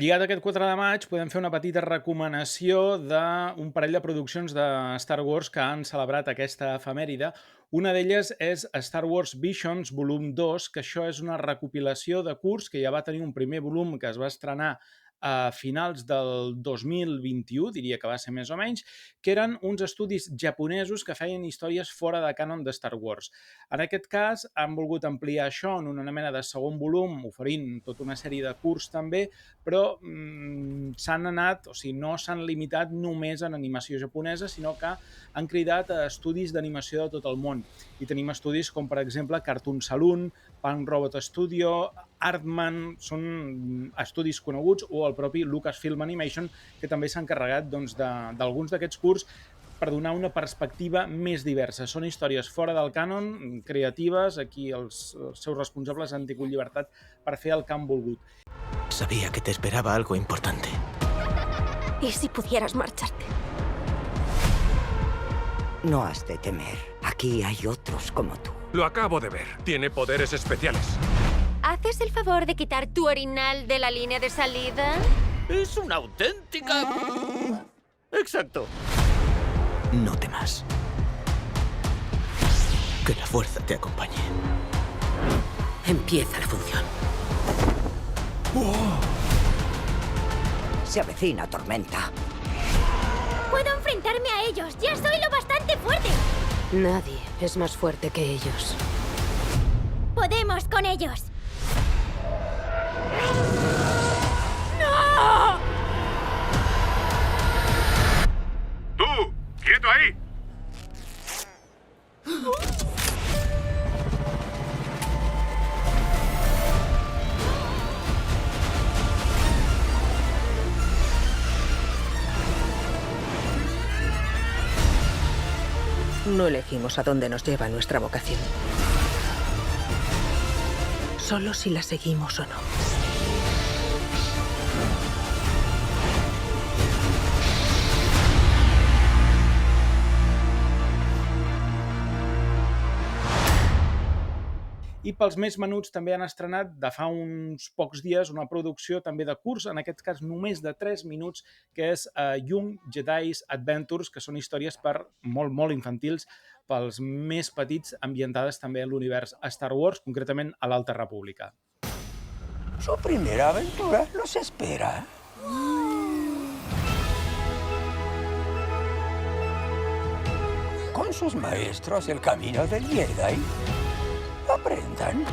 Lligat a aquest 4 de maig, podem fer una petita recomanació d'un parell de produccions de Star Wars que han celebrat aquesta efemèride. Una d'elles és Star Wars Visions volum 2, que això és una recopilació de curts que ja va tenir un primer volum que es va estrenar a finals del 2021, diria que va ser més o menys, que eren uns estudis japonesos que feien històries fora de cànon de Star Wars. En aquest cas, han volgut ampliar això en una mena de segon volum, oferint tota una sèrie de curts també, però s'han anat, o sigui, no s'han limitat només en animació japonesa, sinó que han cridat a estudis d'animació de tot el món. I tenim estudis com, per exemple, Cartoon Saloon, Punk Robot Studio, Artman, són estudis coneguts, o el propi Lucasfilm Animation, que també s'ha encarregat d'alguns d'aquests curts per donar una perspectiva més diversa. Són històries fora del cànon, creatives, aquí els seus responsables han tingut llibertat per fer el que han volgut. Sabía que te esperaba algo importante. ¿Y si pudieras marcharte? No has de temer. Aquí hay otros como tú. Lo acabo de ver. Tiene poderes especiales. ¿Haces el favor de quitar tu orinal de la línea de salida? Es una auténtica... Exacto. No temas. Que la fuerza te acompañe. Empieza la función. Se avecina tormenta. ¡Puedo enfrentarme a ellos! ¡Ya soy lo bastante fuerte! Nadie es más fuerte que ellos. ¡Podemos con ellos! ¡Tú! ¡Quieto ahí! No elegimos a dónde nos lleva nuestra vocación. Solo si la seguimos o no. I pels més menuts també han estrenat de fa uns pocs dies una producció també de curts, en aquest cas només de 3 minuts, que és Young Jedi's Adventures, que són històries molt infantils pels més petits, ambientades també en l'univers Star Wars, concretament a l'Alta República. Su primera aventura los espera. Con sus maestros el camino del Jedi. Aprendan.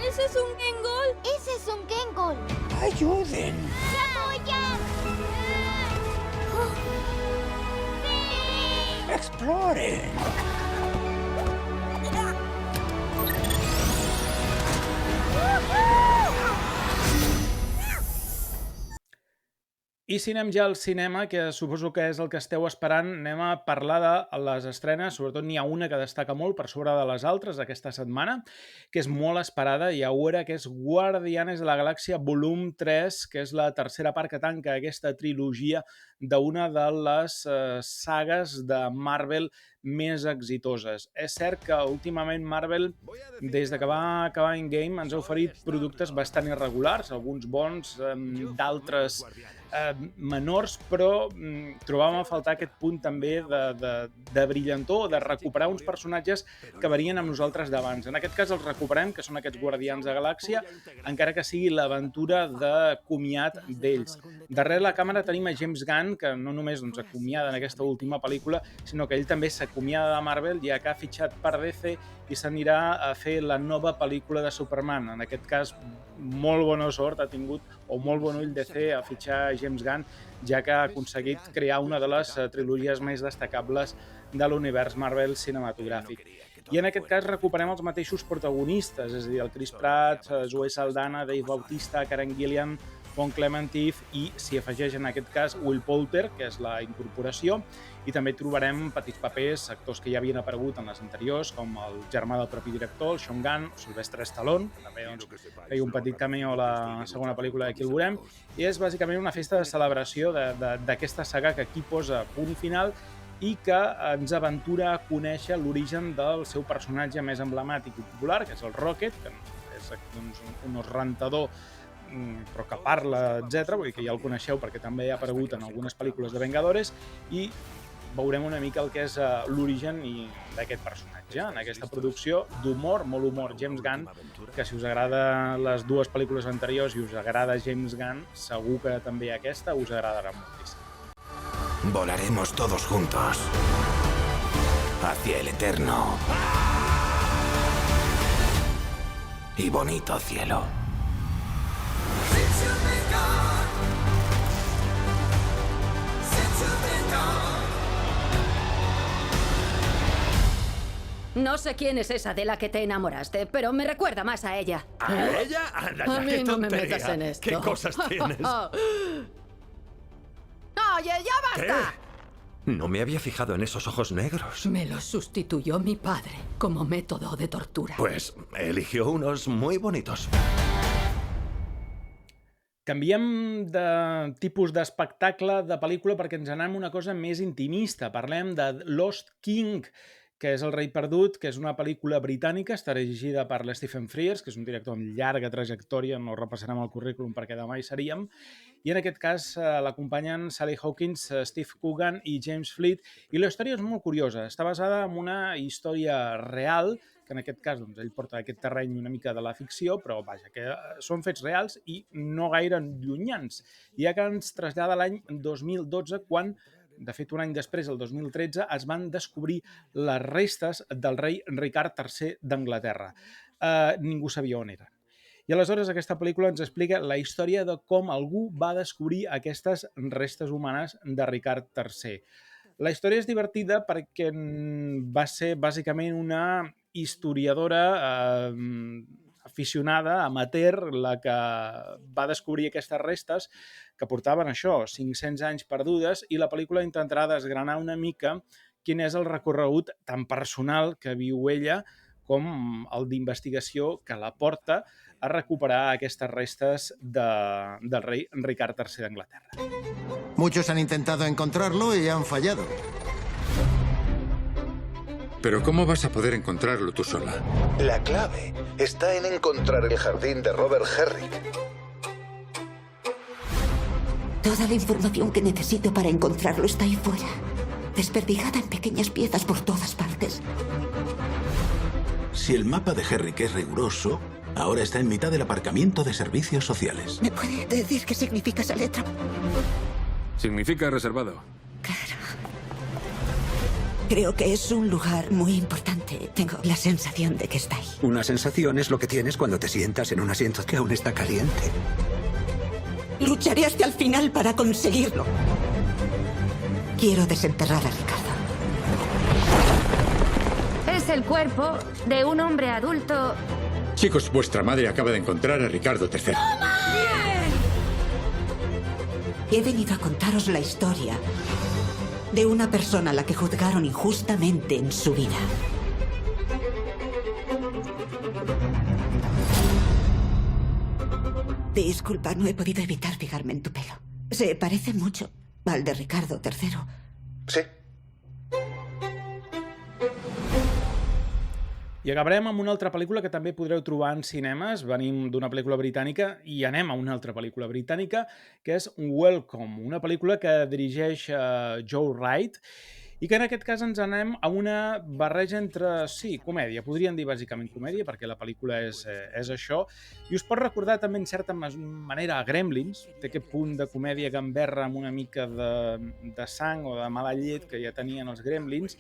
¿Ese es un Kengol? ¡Ese es un Kengol! Ayuden. Exploren. I si anem ja al cinema, que suposo que és el que esteu esperant, anem a parlar de les estrenes, sobretot n'hi ha una que destaca molt per sobre de les altres aquesta setmana, que és molt esperada, ja ho era, que és Guardianes de la Galàxia volum 3, que és la tercera part que tanca aquesta trilogia d'una de les sagues de Marvel més exitoses. És cert que últimament Marvel, des de que va acabar Endgame, ens ha oferit productes bastant irregulars, alguns bons, d'altres menors, però trobàvem a faltar aquest punt també de brillantor, de recuperar uns personatges que venien amb nosaltres d'abans. En aquest cas els recuperem, que són aquests Guardians de Galàxia, encara que sigui l'aventura de comiat d'ells. Darrere la càmera tenim a James Gunn, que no només acomiada en aquesta última pel·lícula, sinó que ell també s'acomiada de Marvel, ja que ha fitxat per DC i s'anirà a fer la nova pel·lícula de Superman. En aquest cas, molt bona sort ha tingut, o molt bon ull DC a fitxar James Gunn, ja que ha aconseguit crear una de les trilogies més destacables de l'univers Marvel cinematogràfic. I en aquest cas recuperem els mateixos protagonistes, és a dir, el Chris Pratt, Zoe Saldana, Dave Bautista, Karen Gillan, Pont Clementif i s'hi afegeix en aquest cas Will Poulter, que és la incorporació, i també trobarem petits papers, actors que ja havien aparegut en les anteriors, com el germà del propi director, el Sean Gunn, Sylvester Stallone, que també feia un petit cameo a la segona pel·lícula d'Aquí el veurem, i és bàsicament una festa de celebració d'aquesta saga que aquí posa punt final i que ens aventura a conèixer l'origen del seu personatge més emblemàtic i popular, que és el Rocket, que és un rentador però que parla, etc. Vull dir que ja el coneixeu perquè també ha aparegut en algunes pel·lícules de Vengadores i veurem una mica el que és l'origen d'aquest personatge en aquesta producció d'humor, molt humor James Gunn, que si us agrada les dues pel·lícules anteriors i us agrada James Gunn, segur que també aquesta us agradarà moltíssim. Volaremos todos juntos hacia el eterno y bonito cielo. No sé quién es esa de la que te enamoraste, pero me recuerda más a ella. ¿A ella? Anda, ya, A mí qué no me tontería. metas en esto. ¿Qué cosas tienes? ¡Oye, ya basta! No me había fijado en esos ojos negros. Me los sustituyó mi padre como método de tortura. Pues eligió unos muy bonitos. Canviem de tipus d'espectacle, de pel·lícula, perquè ens anem a una cosa més intimista. Parlem de Lost King, que és El rei perdut, que és una pel·lícula britànica, està dirigida per Stephen Frears, que és un director amb llarga trajectòria, no repassarem el currículum perquè demà hi seríem, i en aquest cas l'acompanyen Sally Hawkins, Steve Coogan i James Fleet, i la història és molt curiosa, està basada en una història real, que en aquest cas doncs, ell porta aquest terreny una mica de la ficció, però vaja, que són fets reals i no gaire llunyans, ja que ens trasllada l'any 2012, quan de fet, un any després, el 2013, es van descobrir les restes del rei Ricard III d'Anglaterra. Ningú sabia on eren. I aleshores aquesta pel·lícula ens explica la història de com algú va descobrir aquestes restes humanes de Ricard III. La història és divertida perquè va ser bàsicament una historiadora aficionada, amateur, la que va descobrir aquestes restes que portaven això, 500 anys perdudes, i la pel·lícula intentarà desgranar una mica quin és el recorregut tan personal que viu ella com el d'investigació que la porta a recuperar aquestes restes del rei Ricard III d'Anglaterra. Muchos han intentado encontrarlo y han fallado. Pero ¿cómo vas a poder encontrarlo tú sola? La clave está en encontrar el jardín de Robert Herrick. Toda la información que necesito para encontrarlo está ahí fuera, desperdigada en pequeñas piezas por todas partes. Si el mapa de Herrick es riguroso, ahora está en mitad del aparcamiento de servicios sociales. ¿Me puede decir qué significa esa letra? Significa reservado. Claro. Creo que es un lugar muy importante. Tengo la sensación de que está ahí. Una sensación es lo que tienes cuando te sientas en un asiento que aún está caliente. Lucharé hasta el final para conseguirlo. Quiero desenterrar a Ricardo. Es el cuerpo de un hombre adulto. Chicos, vuestra madre acaba de encontrar a Ricardo III. He venido a contaros la historia de una persona a la que juzgaron injustamente en su vida. Disculpa, no he podido evitar fijarme en tu pelo. Se parece mucho al de Ricardo III. Sí. I acabarem amb una altra pel·lícula que també podreu trobar en cinemes. Venim d'una pel·lícula britànica i anem a una altra pel·lícula britànica, que és Welcome, una pel·lícula que dirigeix Joe Wright i que en aquest cas ens anem a una barreja entre, sí, comèdia, podríem dir bàsicament comèdia, perquè la pel·lícula és això, i us pot recordar també en certa manera a Gremlins, té aquest punt de comèdia gamberra amb una mica de sang o de mala llet que ja tenien els Gremlins,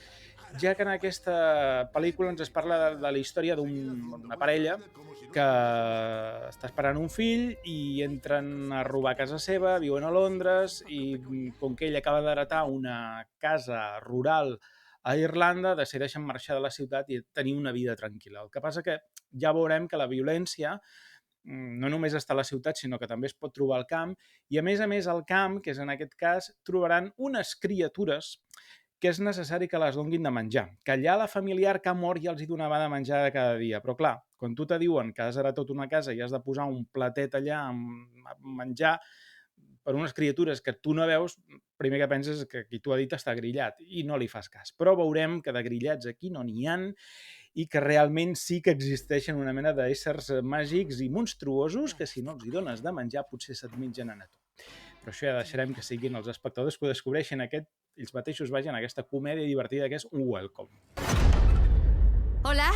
ja que en aquesta pel·lícula ens es parla de la història d'una parella que està esperant un fill i entren a robar a casa seva, viuen a Londres i com que ell acaba d'heretar una casa rural a Irlanda, decideixen marxar de la ciutat i tenir una vida tranquil·la. El que passa que ja veurem que la violència no només està a la ciutat, sinó que també es pot trobar al camp i a més al camp, que és en aquest cas, trobaran unes criatures que és necessari que les donguin de menjar. Que allà la familiar que ha mort ja els hi donava de menjar de cada dia. Però clar, quan tu te diuen que has heretat una casa i has de posar un platet allà amb menjar per unes criatures que tu no veus, primer que penses que qui t'ho ha dit està grillat i no li fas cas. Però veurem que de grillats aquí no n'hi han i que realment sí que existeixen una mena d'éssers màgics i monstruosos que si no els hi dones de menjar potser se't mengen a tu. Però això ja deixarem que siguin els espectadors que ho descobreixen ells mateixos vagin a aquesta comèdia divertida que és Welcome. Hola.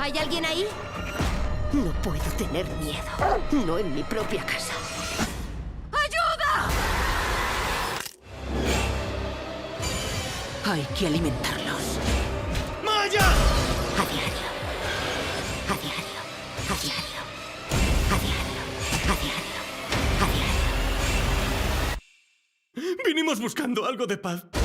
¿Hay alguien ahí? No puedo tener miedo. No en mi propia casa. ¡Ayuda! Hay que alimentarlos. ¡Maya! A diario. A diario. A diario. A diario. A diario. A diario. Vinimos buscando algo de paz.